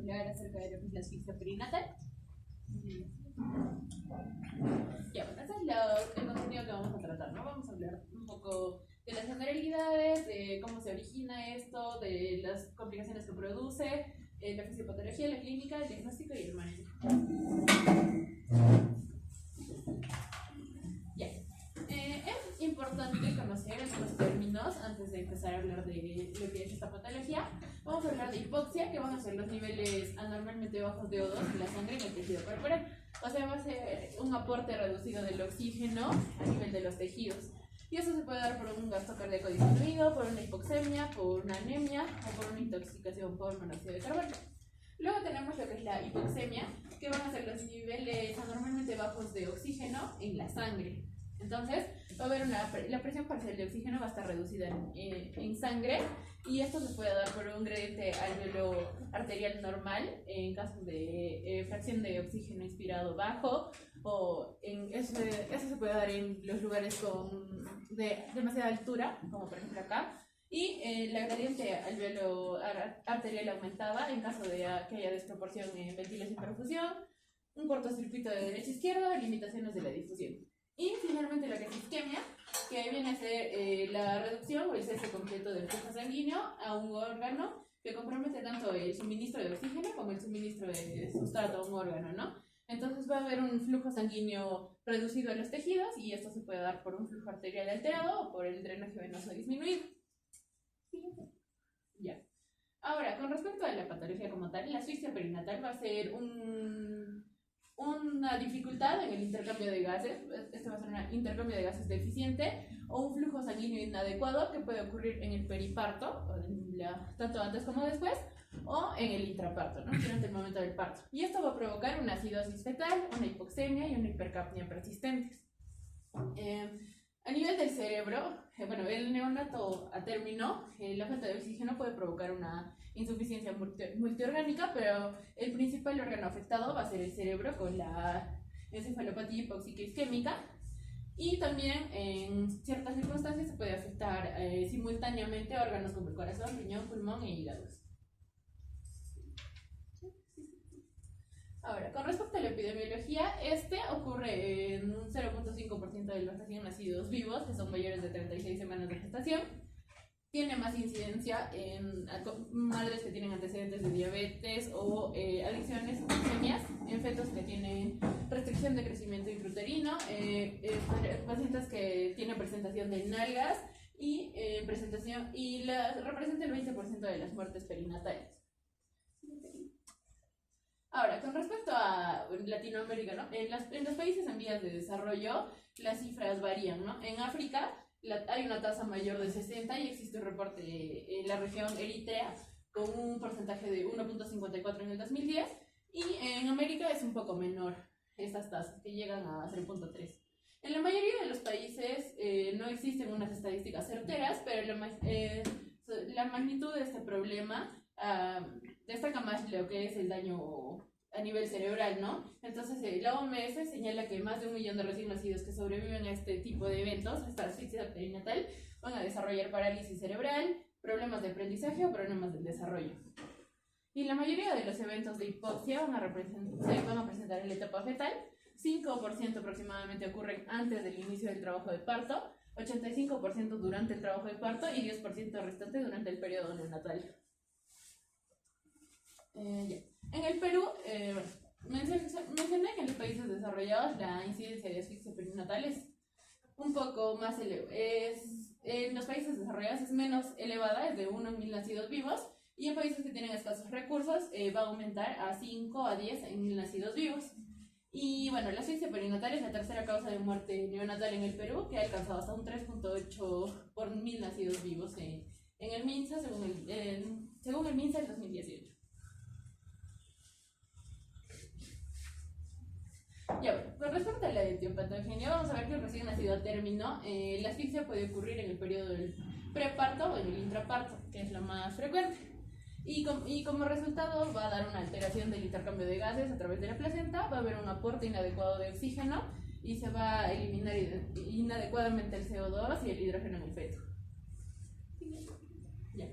hablar acerca de lo que es la asfixia perinatal. Ya, bueno, ese es el contenido que vamos a tratar, ¿no? Vamos a hablar un poco de las generalidades, de cómo se origina esto, de las complicaciones que produce, la fisiopatología, la clínica, el diagnóstico y el manejo. Ya. Es importante conocer algunos términos antes de empezar a hablar de lo que es esta patología. Vamos a hablar de hipoxia, que van a ser los niveles anormalmente bajos de O2 en la sangre en el tejido corporal. O sea, va a ser un aporte reducido del oxígeno a nivel de los tejidos. Y eso se puede dar por un gasto cardíaco disminuido, por una hipoxemia, por una anemia o por una intoxicación por monóxido de carbono. Luego tenemos lo que es la hipoxemia, que van a ser los niveles anormalmente bajos de oxígeno en la sangre. Entonces, va a haber la presión parcial de oxígeno va a estar reducida en sangre, y esto se puede dar por un gradiente alveolo arterial normal en caso de fracción de oxígeno inspirado bajo, o eso se puede dar en los lugares de demasiada altura, como por ejemplo acá, y la gradiente alveolo arterial aumentada en caso de que haya desproporción en ventilación y perfusión, un cortocircuito de derecha a izquierda, limitaciones de la difusión. Y finalmente la que es isquemia, que viene a ser la reducción o el cese completo del flujo sanguíneo a un órgano que compromete tanto el suministro de oxígeno como el suministro de sustrato a un órgano, ¿no? Entonces va a haber un flujo sanguíneo reducido a los tejidos, y esto se puede dar por un flujo arterial alterado o por el drenaje venoso disminuido. Ya. Ahora, con respecto a la patología como tal, la asfixia perinatal va a ser una dificultad en el intercambio de gases. Este va a ser un intercambio de gases deficiente o un flujo sanguíneo inadecuado que puede ocurrir en el periparto, tanto antes como después, o en el intraparto, ¿no? Durante el momento del parto. Y esto va a provocar una acidosis fetal, una hipoxemia y una hipercapnia persistentes. A nivel del cerebro, bueno, el neonato a término, la falta de oxígeno puede provocar una insuficiencia multiorgánica, pero el principal órgano afectado va a ser el cerebro con la encefalopatía hipóxica isquémica, y también en ciertas circunstancias se puede afectar simultáneamente órganos como el corazón, riñón, pulmón e hígado. Ahora, con respecto a la epidemiología, ocurre en un 0.5% de los recién nacidos vivos, que son mayores de 36 semanas de gestación. Tiene más incidencia en madres que tienen antecedentes de diabetes o adicciones o leucemias, en fetos que tienen restricción de crecimiento intrauterino, pacientes que tienen presentación de nalgas y representa el 20% de las muertes perinatales. Ahora, con respecto a Latinoamérica, ¿no? En los países en vías de desarrollo, las cifras varían, ¿no? En África hay una tasa mayor de 60 y existe un reporte en la región Eritrea con un porcentaje de 1.54 en el 2010, y en América es un poco menor estas tasas, que llegan a 0.3. En la mayoría de los países no existen unas estadísticas certeras, pero la magnitud de este problema destaca más lo que es el daño a nivel cerebral, ¿no? Entonces la OMS señala que más de 1 millón de recién nacidos que sobreviven a este tipo de eventos, esta asfixia perinatal, van a desarrollar parálisis cerebral, problemas de aprendizaje o problemas del desarrollo. Y la mayoría de los eventos de hipoxia se van a presentar en la etapa fetal. 5% aproximadamente ocurren antes del inicio del trabajo de parto, 85% durante el trabajo de parto y 10% restante durante el periodo neonatal. En el Perú, mencioné que en los países desarrollados la incidencia de asfixia perinatal es un poco más elevada. En los países desarrollados es menos elevada, es de 1 en 1000 nacidos vivos, y en países que tienen escasos recursos va a aumentar a 5 a 10 en 1000 nacidos vivos. Y bueno, la asfixia perinatal es la tercera causa de muerte neonatal en el Perú, que ha alcanzado hasta un 3.8 por 1000 nacidos vivos en el MINSA, según el MINSA en 2018. Ya, bueno, con respecto a la etiopatogenia, vamos a ver que el recién nacido a término, la asfixia puede ocurrir en el periodo del preparto o en el intraparto, que es lo más frecuente. Y como resultado va a dar una alteración del intercambio de gases a través de la placenta, va a haber un aporte inadecuado de oxígeno y se va a eliminar inadecuadamente el CO2 y el hidrógeno en el feto. Ya.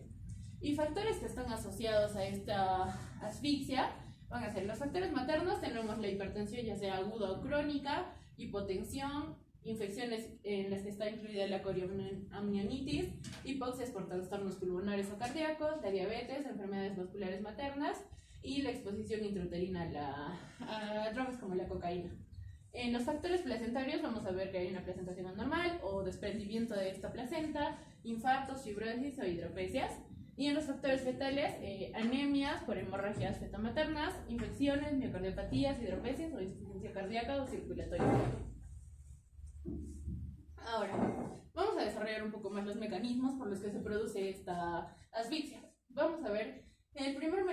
Y factores que están asociados a esta asfixia van a ser los factores maternos. Tenemos la hipertensión, ya sea aguda o crónica, hipotensión, infecciones en las que está incluida la corioamnionitis, hipoxias por trastornos pulmonares o cardíacos, la diabetes, enfermedades vasculares maternas y la exposición intrauterina a drogas como la cocaína. En los factores placentarios vamos a ver que hay una placentación anormal o desprendimiento de esta placenta, infartos, fibrosis o hidropesias. Y en los factores fetales, anemias por hemorragias fetomaternas, infecciones, miocardiopatías, hidropesias o insuficiencia cardíaca o circulatoria. Ahora, vamos a desarrollar un poco más los mecanismos por los que se produce esta asfixia. Vamos a ver, el primer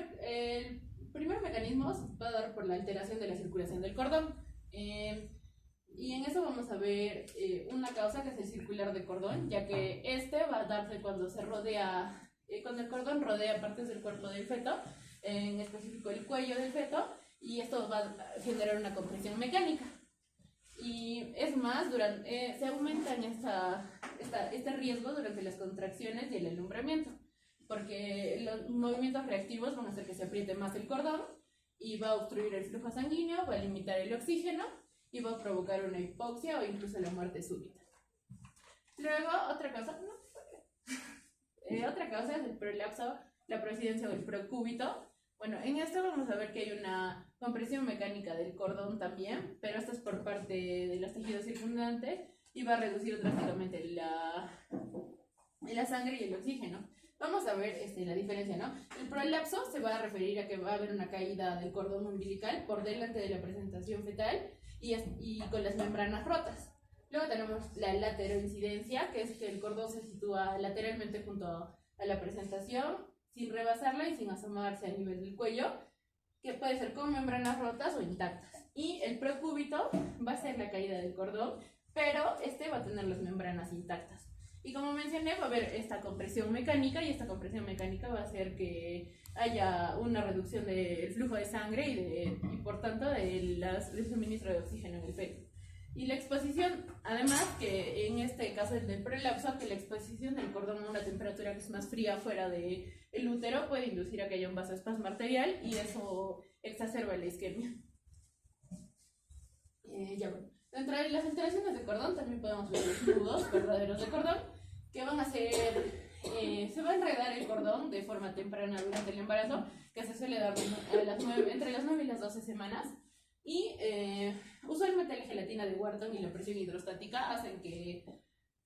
mecanismo se va a dar por la alteración de la circulación del cordón. Y en eso vamos a ver una causa que es el circular de cordón, ya que este va a darse cuando cuando el cordón rodea partes del cuerpo del feto, en específico el cuello del feto, y esto va a generar una compresión mecánica. Y es más, se aumenta este riesgo durante las contracciones y el alumbramiento, porque los movimientos reactivos van a hacer que se apriete más el cordón y va a obstruir el flujo sanguíneo, va a limitar el oxígeno y va a provocar una hipoxia o incluso la muerte súbita. Luego, otra causa es el prolapso, la prosidencia o el procúbito. Bueno, en esto vamos a ver que hay una compresión mecánica del cordón también, pero esto es por parte de los tejidos circundantes y va a reducir drásticamente la sangre y el oxígeno. Vamos a ver la diferencia, ¿no? El prolapso se va a referir a que va a haber una caída del cordón umbilical por delante de la presentación fetal y con las membranas rotas. Luego tenemos la lateroincidencia, que es que el cordón se sitúa lateralmente junto a la presentación, sin rebasarla y sin asomarse a nivel del cuello, que puede ser con membranas rotas o intactas. Y el procúbito va a ser la caída del cordón, pero va a tener las membranas intactas. Y como mencioné, va a haber esta compresión mecánica, y esta compresión mecánica va a hacer que haya una reducción del flujo de sangre y por tanto del suministro de oxígeno en el feto. Y la exposición, además que en este caso del prolapso, que la exposición del cordón a una temperatura que es más fría fuera del útero puede inducir a que haya un vasoespasmo arterial y eso exacerba la isquemia. Dentro de las alteraciones de cordón también podemos ver los nudos verdaderos de cordón, que van a ser, se va a enredar el cordón de forma temprana durante el embarazo, que se suele dar entre las 9 y las 12 semanas. Y usualmente la gelatina de Wharton y la presión hidrostática hacen que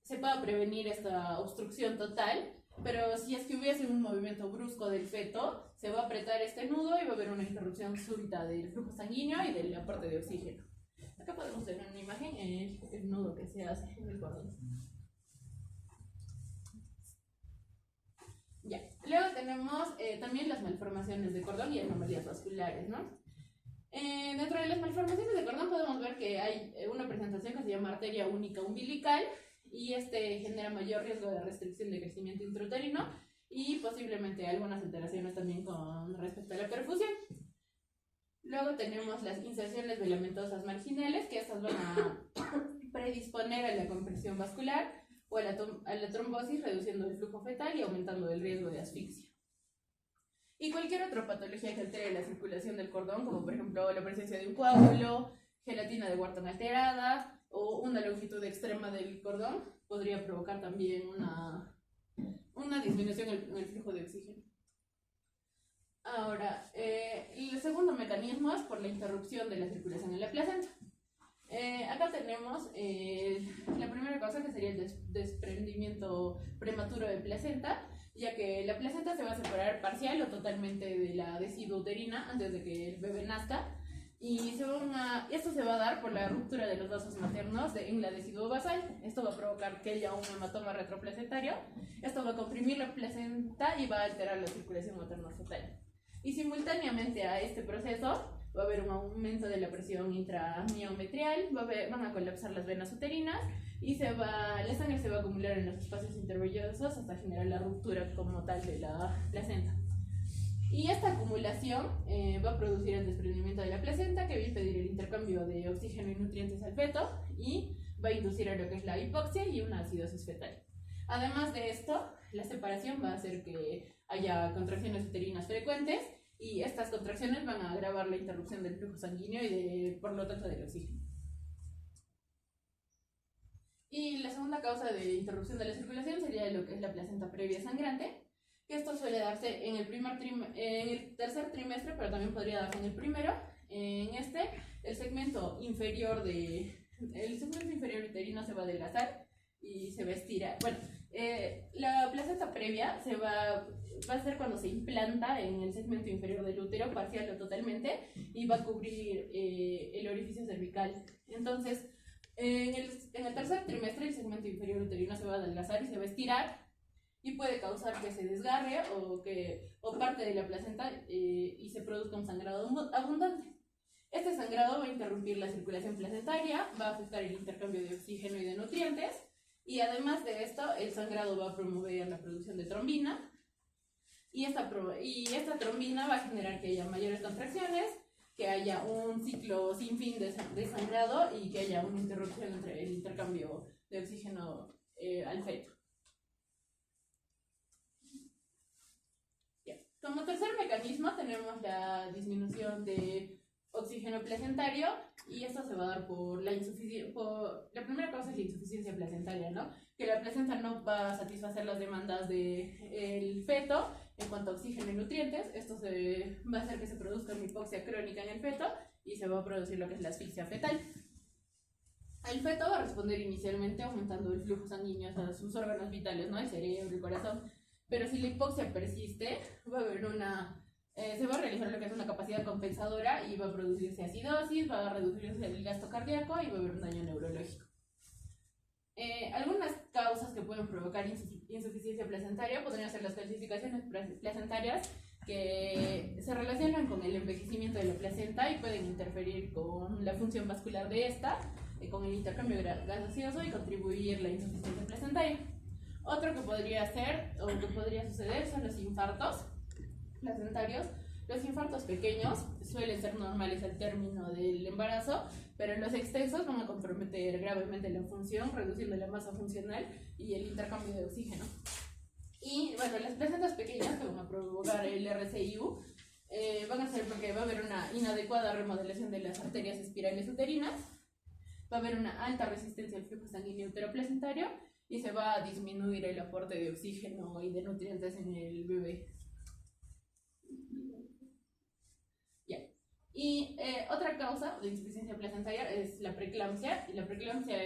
se pueda prevenir esta obstrucción total, pero si es que hubiese un movimiento brusco del feto, se va a apretar este nudo y va a haber una interrupción súbita del flujo sanguíneo y del aporte de oxígeno. Acá podemos ver en una imagen el nudo que se hace en el cordón. Ya. Luego tenemos también las malformaciones de cordón y anomalías vasculares, ¿no? Dentro de las malformaciones de cordón podemos ver que hay una presentación que se llama arteria única umbilical y genera mayor riesgo de restricción de crecimiento intrauterino y posiblemente algunas alteraciones también con respecto a la perfusión. Luego tenemos las inserciones velamentosas marginales, que estas van a predisponer a la compresión vascular o a la trombosis, reduciendo el flujo fetal y aumentando el riesgo de asfixia. Y cualquier otra patología que altere la circulación del cordón, como por ejemplo la presencia de un coágulo, gelatina de Wharton alterada o una longitud extrema del cordón, podría provocar también una disminución en el flujo de oxígeno. Ahora, el segundo mecanismo es por la interrupción de la circulación en la placenta. Acá tenemos la primera cosa, que sería el desprendimiento prematuro de placenta, ya que la placenta se va a separar parcial o totalmente de la deciduouterina antes de que el bebé nazca, y esto se va a dar por la ruptura de los vasos maternos en la deciduobasal. Esto va a provocar que haya un hematoma retroplacentario. Esto va a comprimir la placenta y va a alterar la circulación materno-fetal. Y simultáneamente a este proceso va a haber un aumento de la presión intramiometrial, van a colapsar las venas uterinas y la sangre se va a acumular en los espacios intervellosos hasta generar la ruptura como tal de la placenta. Y esta acumulación va a producir el desprendimiento de la placenta, que va a impedir el intercambio de oxígeno y nutrientes al feto y va a inducir a lo que es la hipoxia y una acidosis fetal. Además de esto, la separación va a hacer que haya contracciones uterinas frecuentes y estas contracciones van a agravar la interrupción del flujo sanguíneo y por lo tanto del oxígeno. Y la segunda causa de interrupción de la circulación sería lo que es la placenta previa sangrante, que esto suele darse en el tercer trimestre, pero también podría darse en el primero. En este, el segmento inferior uterino se va a adelgazar y se va a estirar. Bueno, la placenta previa va a ser cuando se implanta en el segmento inferior del útero, parcial o totalmente, y va a cubrir el orificio cervical. Entonces, en el tercer trimestre, el segmento inferior uterino se va a adelgazar y se va a estirar, y puede causar que se desgarre o parte de la placenta y se produzca un sangrado abundante. Este sangrado va a interrumpir la circulación placentaria, va a afectar el intercambio de oxígeno y de nutrientes, y además de esto, el sangrado va a promover la producción de trombina, y esta trombina va a generar que haya mayores contracciones, que haya un ciclo sin fin de sangrado y que haya una interrupción entre el intercambio de oxígeno al feto. Como tercer mecanismo tenemos la disminución de oxígeno placentario, y esto se va a dar por la primera causa es la insuficiencia placentaria, ¿no? Que la placenta no va a satisfacer las demandas del feto en cuanto a oxígeno y nutrientes. Esto va a hacer que se produzca una hipoxia crónica en el feto y se va a producir lo que es la asfixia fetal. El feto va a responder inicialmente aumentando el flujo sanguíneo a sus órganos vitales, ¿no? El cerebro, el corazón. Pero si la hipoxia persiste, se va a realizar lo que es una capacidad compensadora y va a producirse acidosis, va a reducirse el gasto cardíaco y va a haber un daño neurológico. Algunas causas que pueden provocar insuficiencia placentaria podrían ser las calcificaciones placentarias, que se relacionan con el envejecimiento de la placenta y pueden interferir con la función vascular de esta, con el intercambio gaseoso, y contribuir a la insuficiencia placentaria. Otro que podría ser o que podría suceder son los infartos placentarios. Los infartos pequeños suelen ser normales al término del embarazo, pero los extensos van a comprometer gravemente la función, reduciendo la masa funcional y el intercambio de oxígeno. Y bueno, las placentas pequeñas que van a provocar el RCIU van a ser porque va a haber una inadecuada remodelación de las arterias espirales uterinas, va a haber una alta resistencia al flujo sanguíneo uteroplacentario y se va a disminuir el aporte de oxígeno y de nutrientes en el bebé. Y otra causa de insuficiencia placentaria es la preeclampsia, y la preeclampsia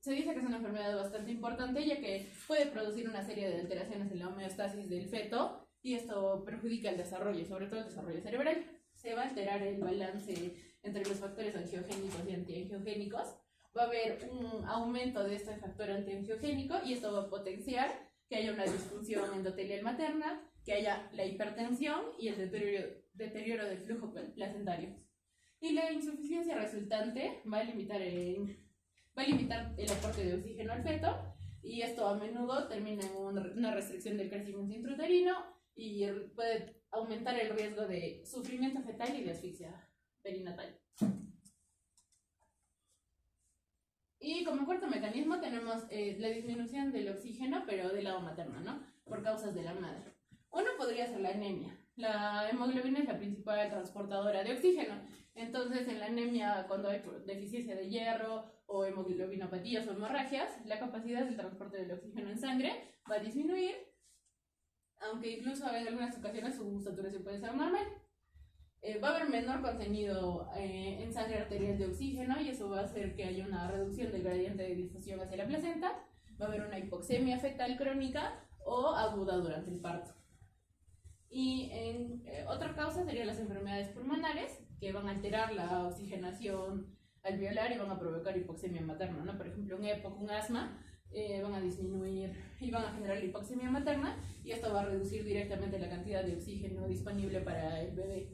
se dice que es una enfermedad bastante importante, ya que puede producir una serie de alteraciones en la homeostasis del feto, y esto perjudica el desarrollo, sobre todo el desarrollo cerebral. Se va a alterar el balance entre los factores angiogénicos y antiangiogénicos, va a haber un aumento de este factor antiangiogénico, y esto va a potenciar que haya una disfunción endotelial materna, que haya la hipertensión y el deterioro del flujo placentario. Y la insuficiencia resultante va a limitar el aporte de oxígeno al feto, y esto a menudo termina en una restricción del crecimiento intrauterino y puede aumentar el riesgo de sufrimiento fetal y de asfixia perinatal. Y como cuarto mecanismo tenemos la disminución del oxígeno, pero del lado materno, ¿no? Por causas de la madre. Uno podría ser la anemia. La hemoglobina es la principal transportadora de oxígeno. Entonces, en la anemia, cuando hay deficiencia de hierro o hemoglobinopatías o hemorragias, la capacidad del transporte del oxígeno en sangre va a disminuir, aunque incluso en algunas ocasiones su saturación puede ser normal. Va a haber menor contenido en sangre arterial de oxígeno, y eso va a hacer que haya una reducción del gradiente de difusión hacia la placenta. Va a haber una hipoxemia fetal crónica o aguda durante el parto. Y otra causa serían las enfermedades pulmonares, que van a alterar la oxigenación alveolar y van a provocar hipoxemia materna, ¿no? Por ejemplo, un EPOC, un asma, van a disminuir y van a generar la hipoxemia materna, y esto va a reducir directamente la cantidad de oxígeno disponible para el bebé.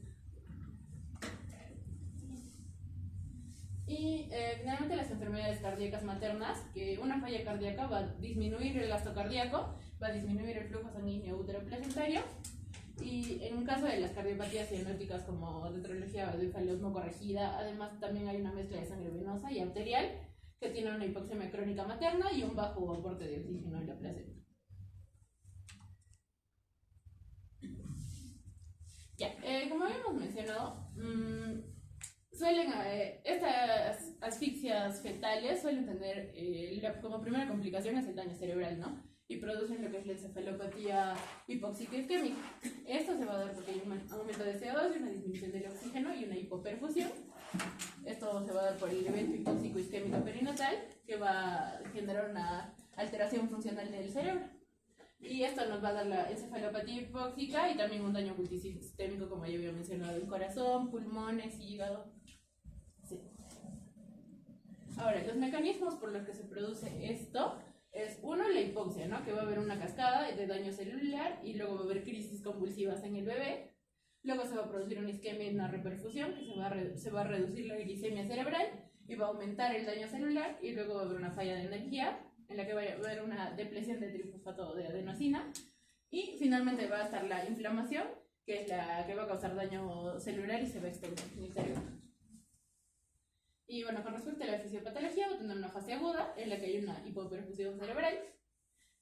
Y finalmente las enfermedades cardíacas maternas, que una falla cardíaca va a disminuir el gasto cardíaco, va a disminuir el flujo sanguíneo uteroplacentario, y en un caso de las cardiopatías cianóticas como tetralogía de Fallot no corregida, además también hay una mezcla de sangre venosa y arterial que tiene una hipoxemia crónica materna y un bajo aporte de oxígeno en la placenta. Ya, como habíamos mencionado, estas asfixias fetales suelen tener como primera complicación es el daño cerebral, ¿no? Y producen lo que es la encefalopatía hipóxica isquémica. Esto se va a dar porque hay un aumento de CO2 y una disminución del oxígeno y una hipoperfusión. Esto se va a dar por el evento hipóxico isquémico perinatal, que va a generar una alteración funcional del cerebro. Y esto nos va a dar la encefalopatía hipóxica y también un daño multisistémico, como ya había mencionado, el corazón, pulmones, hígado. Sí. Ahora, los mecanismos por los que se produce esto es, uno, la hipoxia, ¿no? Que va a haber una cascada de daño celular y luego va a haber crisis convulsivas en el bebé. Luego se va a producir una isquemia y una reperfusión, que se va a reducir la glicemia cerebral y va a aumentar el daño celular, y luego va a haber una falla de energía en la que va a haber una depresión de trifosfato de adenosina, y finalmente va a estar la inflamación, que es la que va a causar daño celular y se va a extender en el cerebro. Y bueno, con respecto a la fisiopatología, va a tener una fase aguda en la que hay una hipoperfusión cerebral,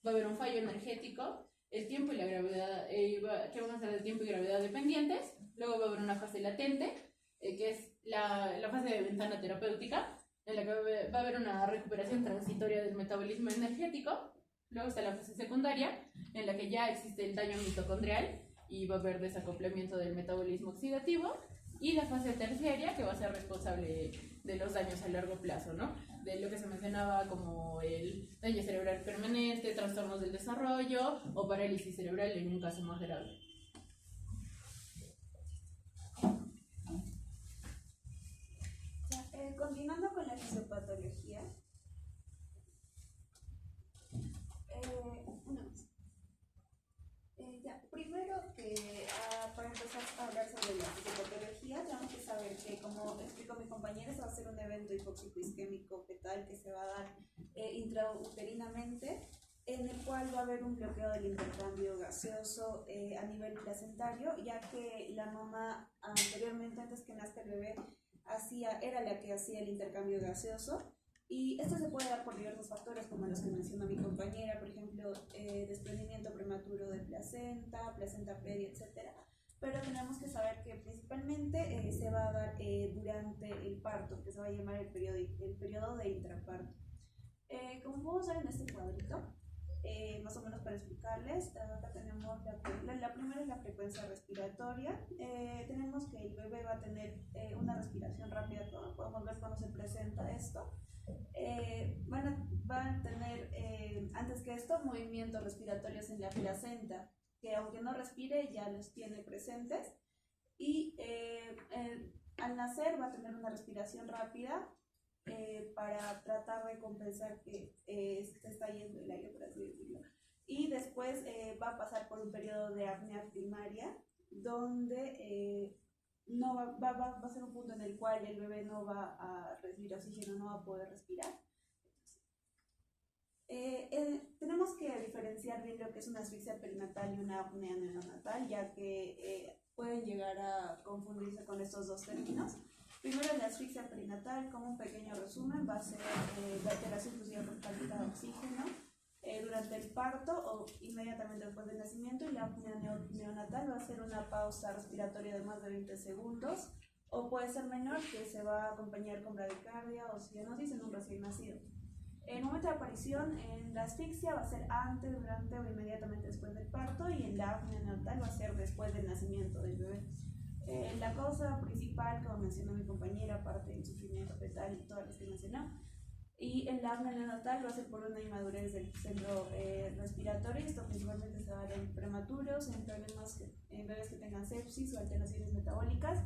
va a haber un fallo energético, el tiempo y la gravedad, que van a ser de tiempo y gravedad dependientes. Luego va a haber una fase latente, que es la fase de ventana terapéutica, en la que va a haber una recuperación transitoria del metabolismo energético. Luego está la fase secundaria, en la que ya existe el daño mitocondrial y va a haber desacoplamiento del metabolismo oxidativo. Y la fase terciaria, que va a ser responsable de los daños a largo plazo, ¿no? De lo que se mencionaba como el daño cerebral permanente, trastornos del desarrollo o parálisis cerebral en un caso más grave. Continuando con la fisiopatología, primero que para empezar a hablar sobre la fisiopatología, tenemos que saber que, como explicó mi compañera, se va a hacer un evento hipóxico isquémico fetal que se va a dar intrauterinamente, en el cual va a haber un bloqueo del intercambio gaseoso a nivel placentario, ya que la mamá anteriormente, antes que nazca el bebé, era la que hacía el intercambio gaseoso. Y esto se puede dar por diversos factores, como los que mencionó mi compañera, por ejemplo, desprendimiento prematuro de placenta, placenta previa, etc. Pero tenemos que saber que principalmente se va a dar durante el parto, que se va a llamar el periodo de intraparto. Como podemos ver en este cuadrito, más o menos para explicarles, acá tenemos la primera es la frecuencia respiratoria. Tenemos que el bebé va a tener una respiración rápida, podemos ver cuando se presenta esto. Van a tener, antes que esto, movimientos respiratorios en la placenta, que aunque no respire ya los tiene presentes, y al nacer va a tener una respiración rápida para tratar de compensar que se está yendo el aire, por así decirlo. Y después va a pasar por un periodo de apnea primaria, donde no va a ser un punto en el cual el bebé no va a recibir oxígeno, no va a poder respirar. Tenemos que diferenciar bien lo que es una asfixia perinatal y una apnea neonatal, ya que pueden llegar a confundirse con estos dos términos. Primero, la asfixia perinatal, como un pequeño resumen, va a ser la alteración exclusiva por falta de oxígeno durante el parto o inmediatamente después del nacimiento, y la apnea neonatal va a ser una pausa respiratoria de más de 20 segundos, o puede ser menor, que se va a acompañar con bradicardia o cianosis en un recién nacido. El momento de aparición en la asfixia va a ser antes, durante o inmediatamente después del parto, y en la apnea neonatal va a ser después del nacimiento del bebé. La causa principal, como mencionó mi compañera, aparte del sufrimiento fetal y todas las que mencionó, y en la apnea neonatal va a ser por una inmadurez del centro respiratorio. Esto principalmente se va a dar en prematuros, en bebés que tengan sepsis o alteraciones metabólicas.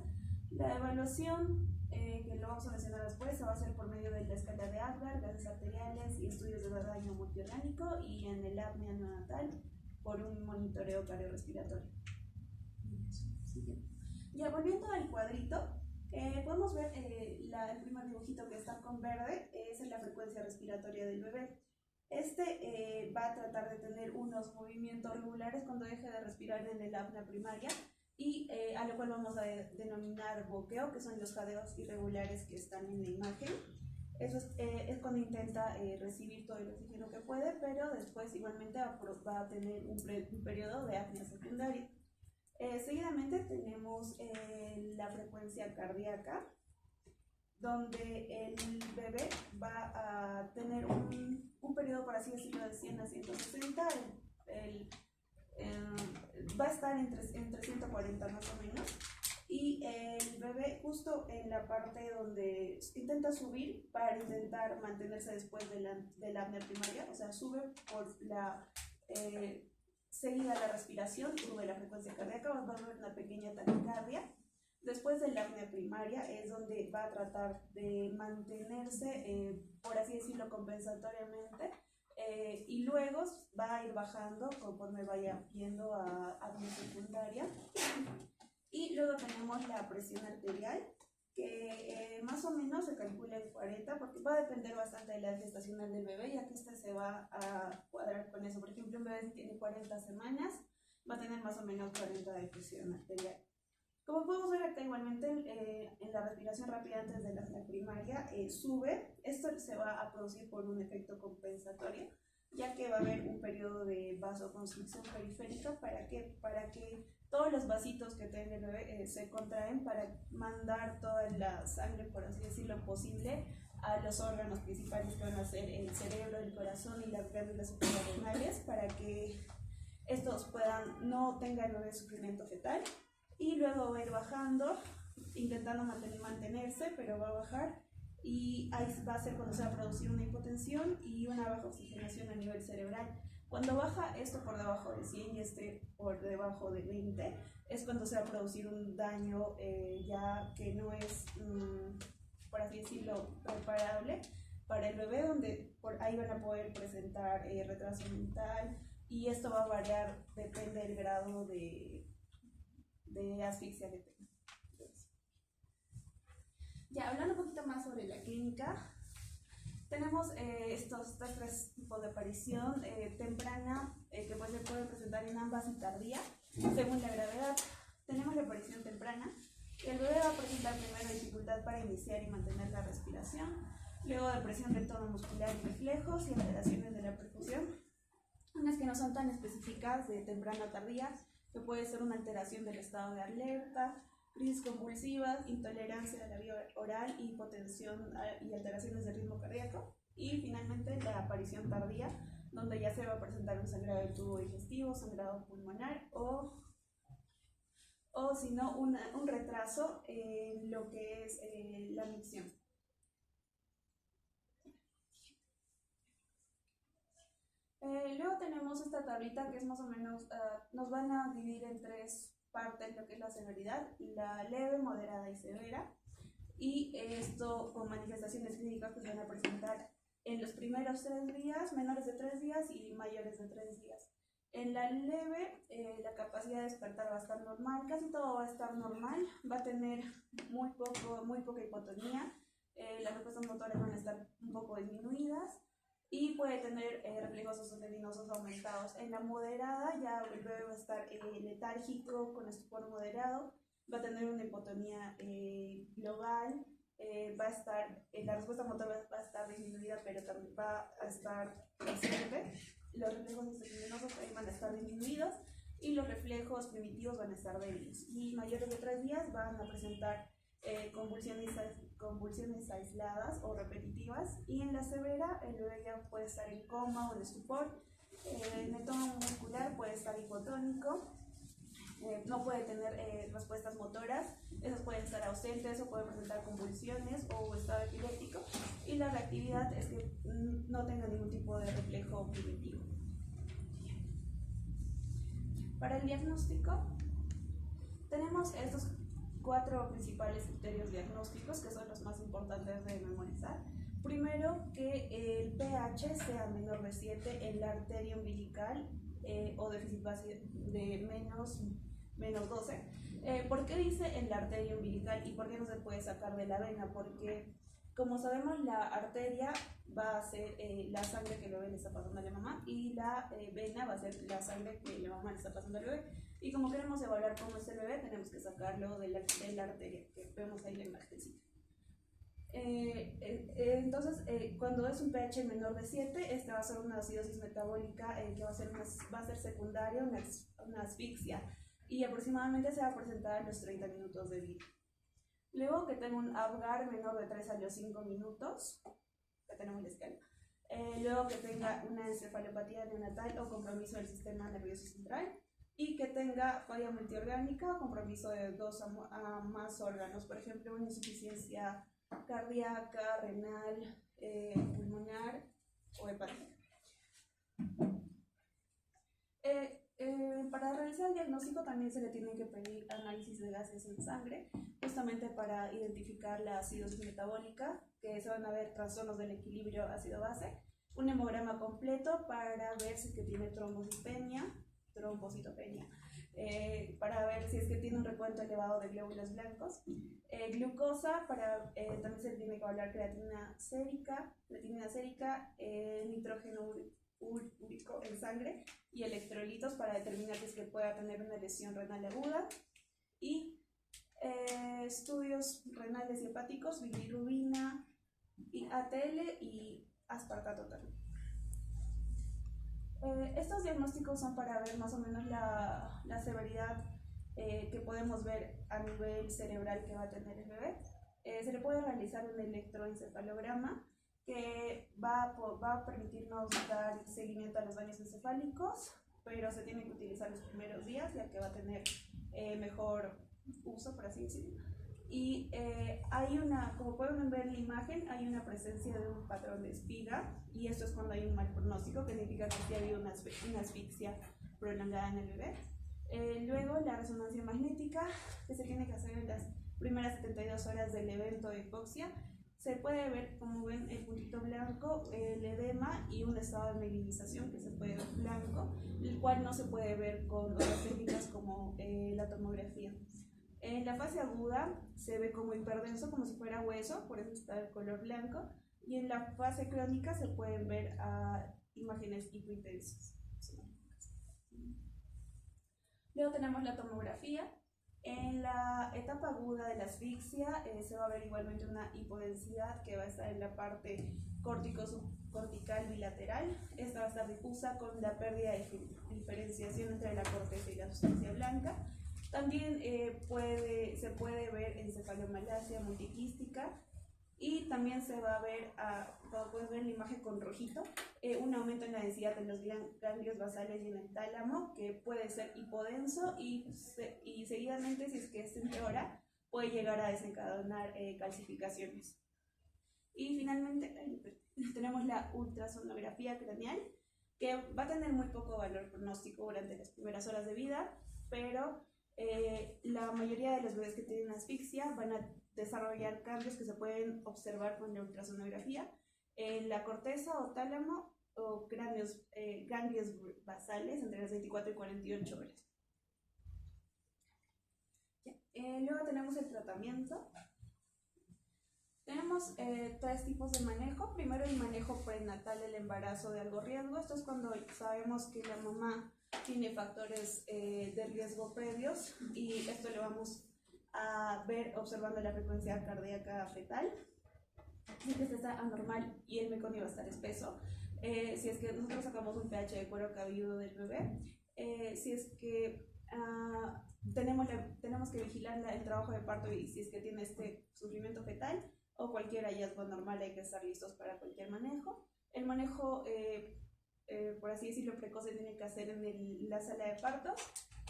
La evaluación, que lo vamos a mencionar después, se va a hacer por medio de la escala de Apgar, gases arteriales y estudios de daño multiorgánico, y en el apnea neonatal por un monitoreo cardiorrespiratorio. Ya volviendo al cuadrito, podemos ver el primer dibujito que está con verde, es la frecuencia respiratoria del bebé. Va a tratar de tener unos movimientos regulares cuando deje de respirar en el apnea primaria, y a lo cual vamos a denominar boqueo, que son los jadeos irregulares que están en la imagen. Eso es cuando intenta recibir todo el oxígeno que puede, pero después igualmente va a tener un periodo de apnea secundaria. Seguidamente tenemos la frecuencia cardíaca, donde el bebé va a tener un periodo, por así decirlo, de 100 a 160. Va a estar entre 140 más o menos. Y el bebé justo en la parte donde intenta subir para intentar mantenerse después de la apnea primaria, o sea, sube por la seguida la respiración, sube la frecuencia cardíaca, va a haber una pequeña taquicardia. Después de la apnea primaria es donde va a tratar de mantenerse, por así decirlo, compensatoriamente, y luego va a ir bajando conforme vaya yendo a apnea secundaria. Y luego tenemos la presión arterial, que más o menos se calcula en 40, porque va a depender bastante de la edad gestacional del bebé, ya que se va a cuadrar con eso. Por ejemplo, un bebé si tiene 40 semanas, va a tener más o menos 40 de presión arterial. Como podemos ver acá igualmente en la respiración rápida antes de la primaria sube. Esto se va a producir por un efecto compensatorio, ya que va a haber un periodo de vasoconstricción periférica para que todos los vasitos que tenga el bebé se contraen para mandar toda la sangre, por así decirlo, posible a los órganos principales que van a ser el cerebro, el corazón y las glándulas suprarrenales, para que estos no tengan el bebé sufrimiento fetal. Y luego va a ir bajando, intentando mantenerse, pero va a bajar, y ahí va a ser cuando se va a producir una hipotensión y una baja oxigenación a nivel cerebral. Cuando baja esto por debajo de 100 y por debajo de 20, es cuando se va a producir un daño ya que no es, por así decirlo, reparable para el bebé, donde por ahí van a poder presentar retraso mental, y esto va a variar, depende del grado de asfixia que tenga. Ya hablando un poquito más sobre la clínica, tenemos estos tres tipos de aparición: temprana, que se puede presentar en ambas, y tardía, según la gravedad. Tenemos la aparición temprana. El bebé va a presentar primero dificultad para iniciar y mantener la respiración, luego depresión del tono muscular y reflejos y alteraciones de la perfusión. Unas que no son tan específicas, de temprana o tardía, que puede ser una alteración del estado de alerta, crisis convulsivas, intolerancia a la vía oral, hipotensión y alteraciones del ritmo cardíaco. Y finalmente la aparición tardía, donde ya se va a presentar un sangrado del tubo digestivo, sangrado pulmonar o si no, un retraso en lo que es la micción. Luego tenemos esta tablita que es más o menos, nos van a dividir en tres partes lo que es la severidad: la leve, moderada y severa. Y esto con manifestaciones clínicas que se van a presentar en los primeros 3 días, menores de 3 días y mayores de 3 días. En la leve, la capacidad de despertar va a estar normal, casi todo va a estar normal, va a tener muy poca hipotonía, las respuestas motoras van a estar un poco disminuidas, y puede tener reflejos osteogenosos aumentados. En la moderada ya el bebé va a estar letárgico, con estupor moderado, va a tener una hipotonía global, va a estar, la respuesta motora va a estar disminuida, pero también va a estar presente. Los reflejos osteogenosos van a estar disminuidos y los reflejos primitivos van a estar débiles. Y mayores de 3 días van a presentar convulsiones aisladas o repetitivas, y en la severa el bebé ya puede estar en coma o en estupor. En el tono muscular puede estar hipotónico, no puede tener respuestas motoras, esas pueden estar ausentes o pueden presentar convulsiones o estado epiléptico, y la reactividad es que no tenga ningún tipo de reflejo primitivo. Para el diagnóstico tenemos estos 4 principales criterios diagnósticos, que son los más importantes de memorizar. Primero, que el pH sea menor de 7 en la arteria umbilical, o déficit base de menos 12. ¿Por qué dice en la arteria umbilical y por qué no se puede sacar de la vena? Porque, como sabemos, la arteria va a ser la sangre que el bebé le está pasando a la mamá, y la vena va a ser la sangre que la mamá le está pasando al bebé. Y como queremos evaluar cómo es el bebé, tenemos que sacarlo de la arteria, que vemos ahí la imagen. Entonces, cuando es un pH menor de 7, esta va a ser una acidosis metabólica que va a ser secundaria, una asfixia, y aproximadamente se va a presentar en los 30 minutos de vida. Luego que tenga un Apgar menor de 3 a los 5 minutos, ya tenemos la escala. Luego que tenga una encefalopatía neonatal o compromiso del sistema nervioso central, y que tenga falla multiorgánica o compromiso de 2 a más órganos, por ejemplo, una insuficiencia cardíaca, renal, pulmonar o hepática. Para realizar el diagnóstico también se le tienen que pedir análisis de gases en sangre, justamente para identificar la acidosis metabólica, que se van a ver trastornos del equilibrio ácido-base, un hemograma completo para ver si es que tiene trombocitopenia, para ver si es que tiene un recuento elevado de glóbulos blancos, glucosa, también se tiene que evaluar creatinina sérica, nitrógeno úrico en sangre y electrolitos para determinar si es que pueda tener una lesión renal aguda, y estudios renales y hepáticos, bilirrubina, y ATL y aspartato también. Estos diagnósticos son para ver más o menos la severidad que podemos ver a nivel cerebral que va a tener el bebé. Se le puede realizar un electroencefalograma que va a permitirnos dar seguimiento a los daños encefálicos, pero se tiene que utilizar los primeros días, ya que va a tener mejor uso, por así decirlo. Y como pueden ver en la imagen, hay una presencia de un patrón de espiga, y esto es cuando hay un mal pronóstico, que significa que sí ha habido una asfixia prolongada en el bebé. Luego la resonancia magnética, que se tiene que hacer en las primeras 72 horas del evento de hipoxia. Se puede ver, como ven, el puntito blanco, el edema y un estado de mineralización que se puede ver blanco, el cual no se puede ver con otras técnicas como la tomografía. En la fase aguda se ve como hiperdenso, como si fuera hueso, por eso está el color blanco, y en la fase crónica se pueden ver imágenes hipointensas. Luego tenemos la tomografía. En la etapa aguda de la asfixia se va a ver igualmente una hipodensidad que va a estar en la parte córtico-subcortical bilateral. Esta va a estar difusa con la pérdida de diferenciación entre la corteza y la sustancia blanca. También se puede ver encefalomalacia multiquística, y también se va a ver, como pueden ver en la imagen con rojito, un aumento en la densidad de los ganglios basales y en el tálamo, que puede ser hipodenso y seguidamente, si es que se empeora, puede llegar a desencadenar calcificaciones. Y finalmente tenemos la ultrasonografía craneal, que va a tener muy poco valor pronóstico durante las primeras horas de vida, pero la mayoría de los bebés que tienen asfixia van a desarrollar cambios que se pueden observar con la ultrasonografía en la corteza o tálamo o ganglios basales entre las 24 y 48 horas. Luego tenemos el tratamiento. Tenemos 3 tipos de manejo. Primero, el manejo prenatal del embarazo de alto riesgo. Esto es cuando sabemos que la mamá tiene factores de riesgo previos, y esto lo vamos a ver observando la frecuencia cardíaca fetal. Si es que está anormal y el meconio va a estar espeso, si es que nosotros sacamos un pH de cuero cabelludo del bebé, si es que tenemos que vigilar el trabajo de parto, y si es que tiene este sufrimiento fetal o cualquier hallazgo anormal, hay que estar listos para cualquier manejo. El manejo, por así decirlo, precoz se tiene que hacer en la sala de partos,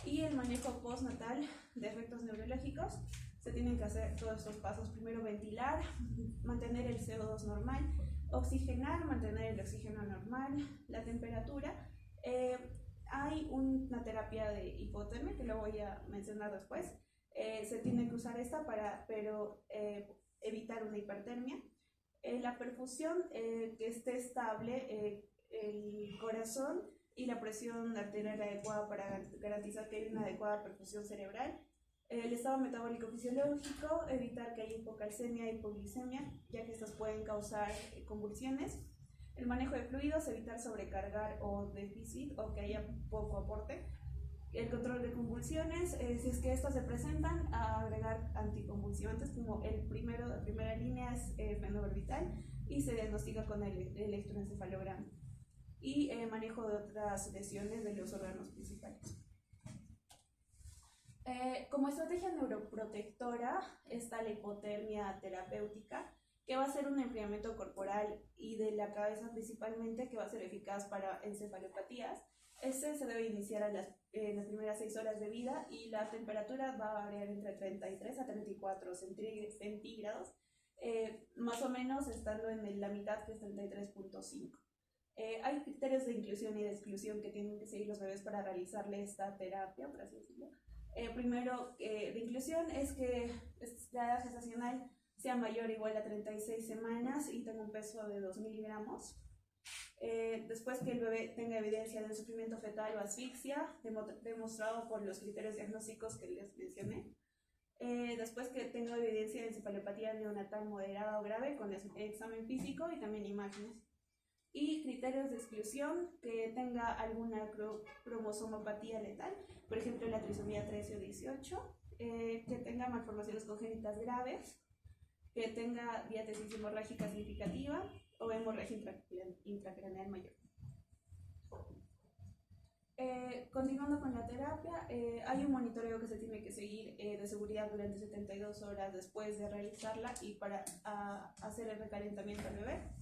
y el manejo postnatal de efectos neurológicos se tienen que hacer todos estos pasos. Primero, ventilar, mantener el CO2 normal, oxigenar, mantener el oxígeno normal, la temperatura. Hay una terapia de hipotermia que lo voy a mencionar después. Se tiene que usar esta pero evitar una hipertermia. La perfusión, que esté estable el corazón y la presión arterial adecuada para garantizar que hay una adecuada perfusión cerebral. El estado metabólico fisiológico, evitar que haya hipocalcemia y hipoglicemia, ya que estas pueden causar convulsiones. El manejo de fluidos, evitar sobrecargar o déficit o que haya poco aporte. El control de convulsiones, si es que estas se presentan, a agregar anticonvulsivantes, como la primera línea es fenobarbital y se diagnostica con el electroencefalograma. Y manejo de otras lesiones de los órganos principales. Como estrategia neuroprotectora está la hipotermia terapéutica, que va a ser un enfriamiento corporal y de la cabeza principalmente, que va a ser eficaz para encefalopatías. Este se debe iniciar en las primeras 6 horas de vida y la temperatura va a variar entre 33 a 34 centígrados, más o menos estando en la mitad, que es 33.5. Hay criterios de inclusión y de exclusión que tienen que seguir los bebés para realizarle esta terapia, por así decirlo. Primero, de inclusión es que la edad gestacional sea mayor o igual a 36 semanas y tenga un peso de 2 miligramos. Después que el bebé tenga evidencia de sufrimiento fetal o asfixia, demostrado por los criterios diagnósticos que les mencioné. Después que tenga evidencia de encefalopatía neonatal moderada o grave con examen físico y también imágenes. Y criterios de exclusión, que tenga alguna cromosomopatía letal, por ejemplo la trisomía 13 o 18, que tenga malformaciones congénitas graves, que tenga diátesis hemorrágica significativa o hemorragia intracraneal mayor. Continuando con la terapia, hay un monitoreo que se tiene que seguir de seguridad durante 72 horas después de realizarla y para hacer el recalentamiento al bebé.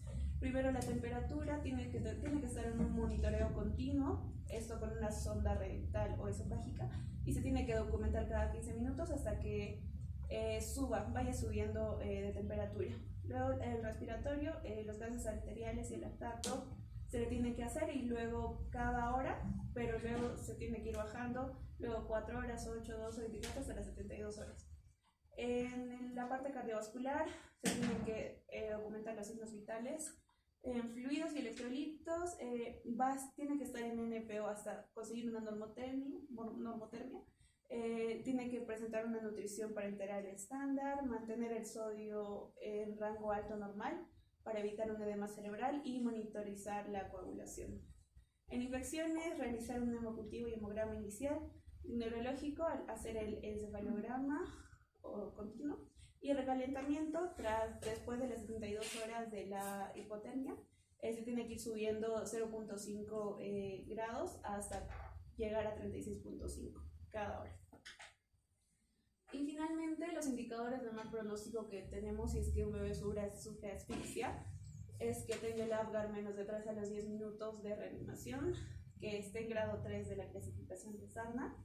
Primero, la temperatura tiene que estar en un monitoreo continuo, esto con una sonda rectal o esofágica, y se tiene que documentar cada 15 minutos hasta que vaya subiendo de temperatura. Luego el respiratorio, los gases arteriales y el lactato se le tiene que hacer y luego cada hora, pero luego se tiene que ir bajando, luego 4 horas, 8, 12, 24 hasta las 72 horas. En la parte cardiovascular se tienen que documentar los signos vitales, fluidos y electrolitos, tiene que estar en NPO hasta conseguir una normotermia. Tiene que presentar una nutrición parenteral estándar, mantener el sodio en rango alto normal para evitar un edema cerebral y monitorizar la coagulación. En infecciones, realizar un hemocultivo y hemograma inicial, neurológico, hacer el encefalograma continuo y el recalentamiento después de las 72 horas de la hipotermia. Se tiene que ir subiendo 0.5 grados hasta llegar a 36.5 cada hora. Y finalmente, los indicadores de mal pronóstico que tenemos si es que un bebé sufre asfixia es que tenga el Apgar menos de 3 a los 10 minutos de reanimación, que esté en grado 3 de la clasificación de Sarna,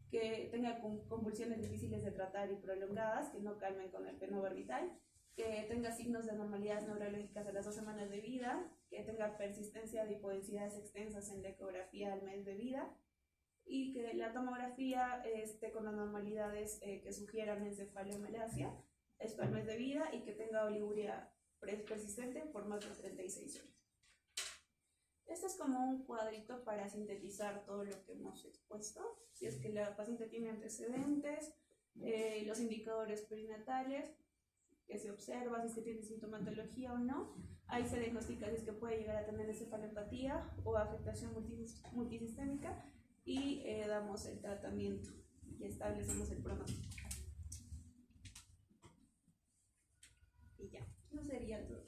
que tenga convulsiones difíciles de tratar y prolongadas, que no calmen con el fenobarbital, que tenga signos de anormalidades neurológicas a las 2 semanas de vida, que tenga persistencia de hipodensidades extensas en la ecografía al mes de vida, y que la tomografía esté con anormalidades que sugieran encefalomalacia al mes de vida y que tenga oliguria persistente por más de 36 horas. Este es como un cuadrito para sintetizar todo lo que hemos expuesto. Si es que la paciente tiene antecedentes, los indicadores perinatales, que se observa, si es que tiene sintomatología o no. Ahí se diagnostica si es que puede llegar a tener encefalopatía o afectación multisistémica y damos el tratamiento y establecemos el pronóstico. Y ya, no sería todo.